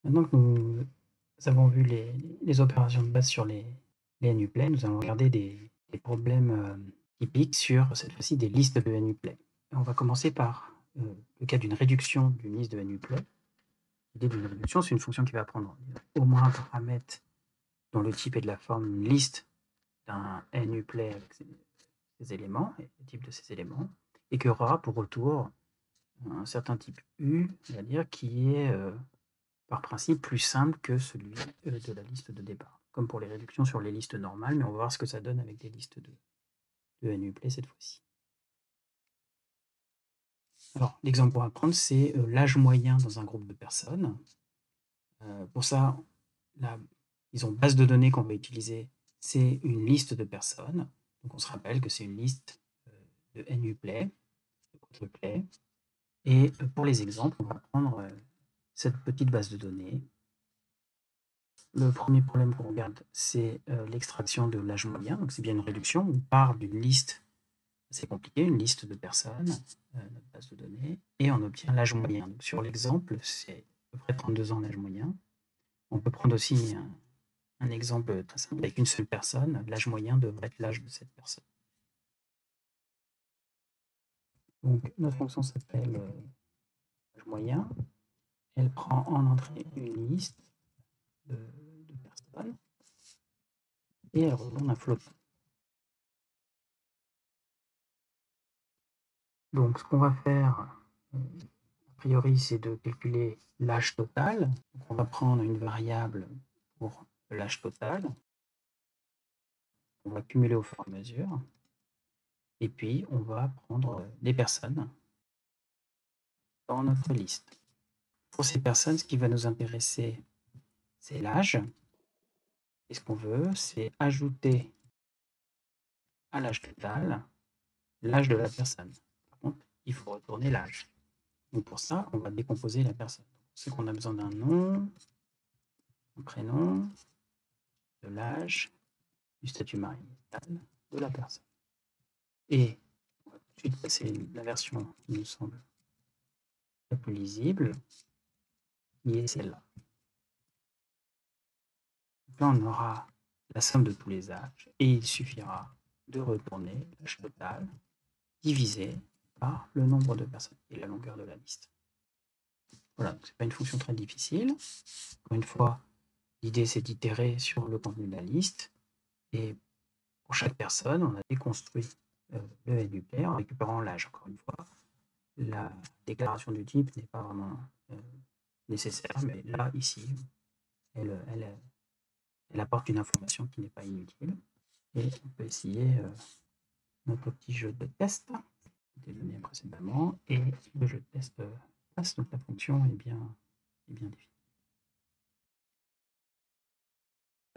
Maintenant que nous avons vu les opérations de base sur les NUPLAY, nous allons regarder des problèmes typiques sur, cette fois-ci, des listes de NUPLAY. On va commencer par le cas d'une réduction d'une liste de NUPLAY. L'idée d'une réduction, c'est une fonction qui va prendre au moins un paramètre dont le type est de la forme une liste d'un NUPLAY avec ses éléments, et le type de ces éléments, et qui aura pour retour un certain type U, on va dire, qui est par principe plus simple que celui de la liste de départ, comme pour les réductions sur les listes normales, mais on va voir ce que ça donne avec des listes de NUPLAY cette fois-ci. Alors, l'exemple qu'on va prendre, c'est l'âge moyen dans un groupe de personnes. Pour ça, la base de données qu'on va utiliser, c'est une liste de personnes. Donc, on se rappelle que c'est une liste de NUPLAY, de quadruplay. Et pour les exemples, on va prendre cette petite base de données. Le premier problème qu'on regarde, c'est l'extraction de l'âge moyen. Donc, c'est bien une réduction. On part d'une liste assez compliquée, une liste de personnes, notre base de données, et on obtient l'âge moyen. Donc, sur l'exemple, c'est à peu près 32 ans l'âge moyen. On peut prendre aussi un exemple très simple avec une seule personne. L'âge moyen devrait être l'âge de cette personne. Donc, notre fonction s'appelle âge moyen. Elle prend en entrée une liste de personnes et elle retourne un flottant. Donc, ce qu'on va faire, a priori, c'est de calculer l'âge total. Donc, on va prendre une variable pour l'âge total. On va cumuler au fur et à mesure. Et puis, on va prendre des personnes dans notre liste. Pour ces personnes, ce qui va nous intéresser, c'est l'âge. Et ce qu'on veut, c'est ajouter à l'âge total l'âge de la personne. Par contre, il faut retourner l'âge. Donc pour ça, on va décomposer la personne. C'est qu'on a besoin d'un nom, un prénom, de l'âge, du statut marital de la personne. Et on va tout de suite passer la version qui nous semble la plus lisible, qui est celle-là. Là, on aura la somme de tous les âges et il suffira de retourner l'âge total divisé par le nombre de personnes et la longueur de la liste. Voilà, ce n'est pas une fonction très difficile. Encore une fois, l'idée c'est d'itérer sur le contenu de la liste et pour chaque personne, on a déconstruit le NUPLAY en récupérant l'âge. Encore une fois, la déclaration du type n'est pas vraiment nécessaire, mais là, ici, elle apporte une information qui n'est pas inutile. Et on peut essayer notre petit jeu de test qui était donné précédemment. Et le jeu de test passe, donc la fonction est bien définie.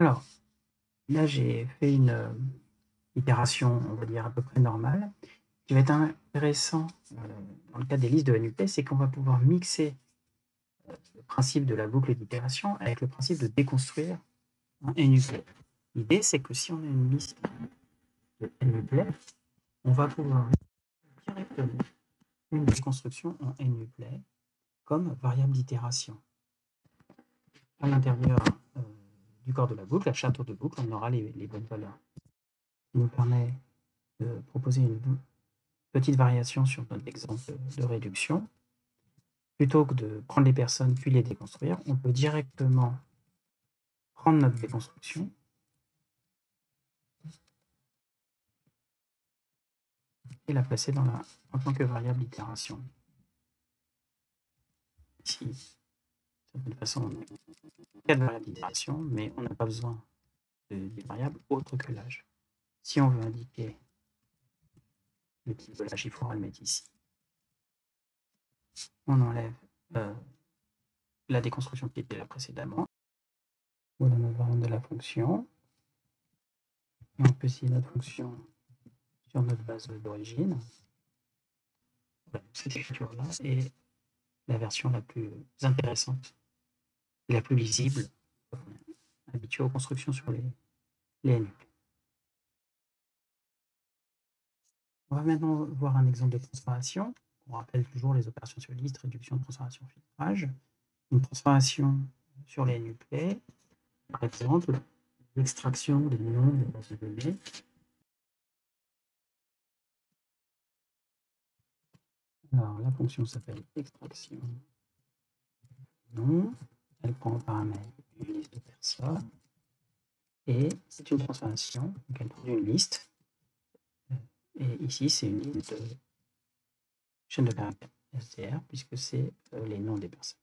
Alors, là, j'ai fait une itération, on va dire, à peu près normale. Ce qui va être intéressant dans le cas des listes de NUPLAY, c'est qu'on va pouvoir mixer le principe de la boucle d'itération avec le principe de déconstruire un NUPLAY. L'idée, c'est que si on a une liste de NUPLAY, on va pouvoir directement une déconstruction en NUPLAY comme variable d'itération. À l'intérieur du corps de la boucle, à chaque tour de boucle, on aura les bonnes valeurs. Ce qui nous permet de proposer une petite variation sur notre exemple de réduction. Plutôt que de prendre les personnes puis les déconstruire, on peut directement prendre notre déconstruction et la placer en tant que variable d'itération. Ici, de cette façon, on a 4 variables d'itération, mais on n'a pas besoin de variables autres que l'âge. Si on veut indiquer le type de l'âge, il faudra le mettre ici. On enlève la déconstruction qui était là précédemment. Voilà notre variable de la fonction. Et on peut essayer notre fonction sur notre base d'origine. Voilà, cette écriture-là est la version la plus intéressante et la plus lisible, habituée aux constructions sur les NUP. On va maintenant voir un exemple de transformation. On rappelle toujours les opérations sur liste, réduction, transformation, filtrage. Une transformation sur les nuclets, par exemple, l'extraction des noms des bases de données. Alors, la fonction s'appelle extraction nom. Elle prend en paramètre une liste de personnes. Et c'est une transformation, donc elle produit une liste. Et ici, c'est une liste de chaîne de caractères STR, puisque c'est les noms des personnes.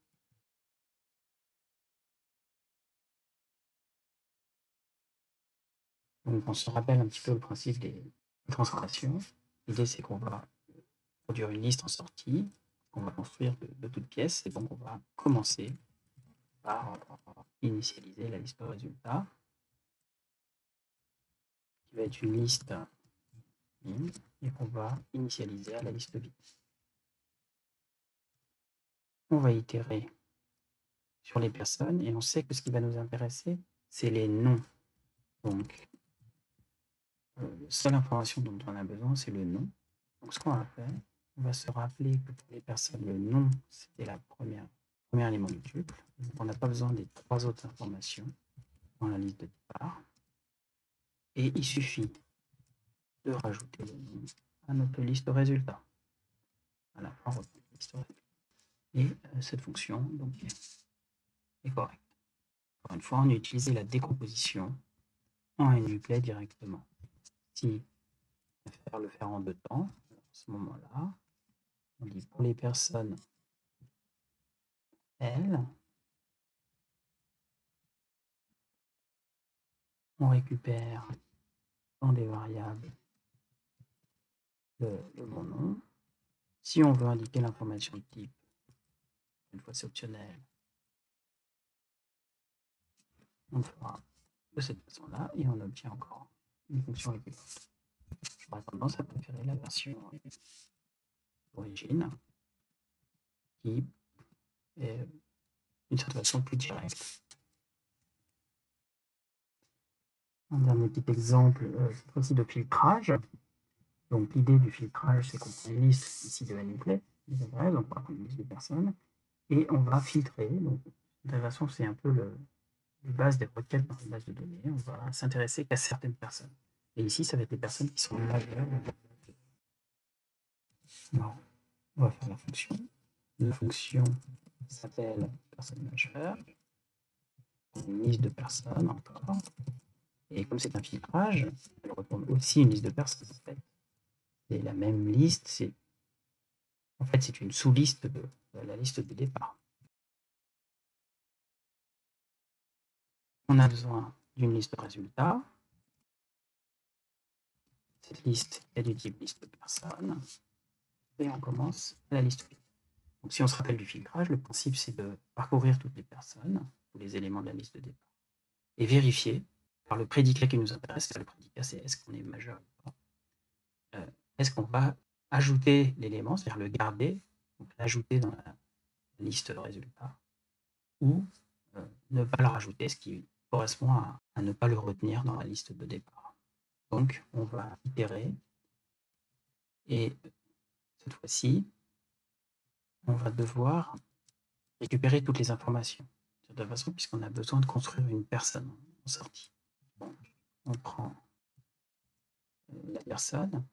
Donc, on se rappelle un petit peu le principe des transformations. L'idée, c'est qu'on va produire une liste en sortie, qu'on va construire de toutes pièces, et donc on va commencer par initialiser la liste de résultats, qui va être une liste et qu'on va initialiser à la liste vide. On va itérer sur les personnes, et on sait que ce qui va nous intéresser, c'est les noms. Donc, la seule information dont on a besoin, c'est le nom. Donc, ce qu'on va faire, on va se rappeler que pour les personnes, le nom, c'était la premier élément du tuple. Donc, on n'a pas besoin des 3 autres informations dans la liste de départ. Et il suffit de rajouter le nom à notre liste de résultats. Voilà, on retrouve la liste de résultats. Et cette fonction donc, est correcte. Encore une fois, on a utilisé la décomposition en NUPLAY directement. Si on préfère le faire en 2 temps, à ce moment-là, on dit pour les personnes L, on récupère dans des variables le bon nom. Si on veut indiquer l'information de type, une fois c'est optionnel, on le fera de cette façon-là et on obtient encore une fonction équivalente. J'aurais tendance à préférer la version origine qui est d'une certaine façon plus directe. Un dernier petit exemple, cette fois-ci de filtrage. Donc l'idée du filtrage, c'est qu'on prend une liste ici de NUPLAY, des adresses, donc on va prendre une liste de personnes, et on va filtrer. Donc de toute façon, c'est un peu les bases des requêtes dans une base de données. On va s'intéresser qu'à certaines personnes. Et ici, ça va être les personnes qui sont majeures. Alors, on va faire la fonction. La fonction s'appelle personne majeure. Une liste de personnes encore. Et comme c'est un filtrage, elle retourne aussi une liste de personnes. C'est la même liste. En fait, c'est une sous-liste de la liste de départ. On a besoin d'une liste de résultats. Cette liste est du type liste de personnes. Et on commence à la liste vide. Donc, si on se rappelle du filtrage, le principe, c'est de parcourir toutes les personnes, tous les éléments de la liste de départ, et vérifier par le prédicat qui nous intéresse. Le prédicat, c'est est-ce qu'on est majeur ou pas. Est-ce qu'on va ajouter l'élément, c'est-à-dire le garder, donc l'ajouter dans la liste de résultats, ou ne pas le rajouter, ce qui correspond à ne pas le retenir dans la liste de départ. Donc, on va itérer, et cette fois-ci, on va devoir récupérer toutes les informations. De toute façon, puisqu'on a besoin de construire une personne en sortie. Donc, on prend la personne.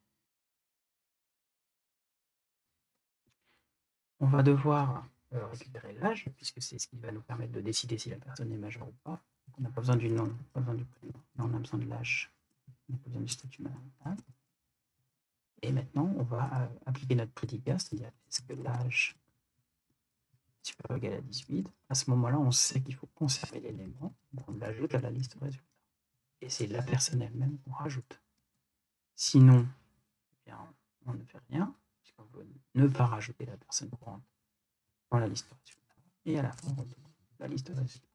On va devoir récupérer l'âge, puisque c'est ce qui va nous permettre de décider si la personne est majeure ou pas. On n'a pas besoin du nom, pas besoin du prénom, mais on a besoin de l'âge. On n'a pas besoin du statut marital. Et maintenant, on va appliquer notre prédicat, c'est-à-dire est-ce que l'âge est supérieur ou égal à 18. À ce moment-là, on sait qu'il faut conserver l'élément, donc on l'ajoute à la liste de résultats. Et c'est la personne elle-même qu'on rajoute. Sinon, eh bien, on ne fait rien, puisqu'on veut ne pas rajouter la personne courante dans la liste de résultats. Et à la fin, on retrouve la liste de résultats.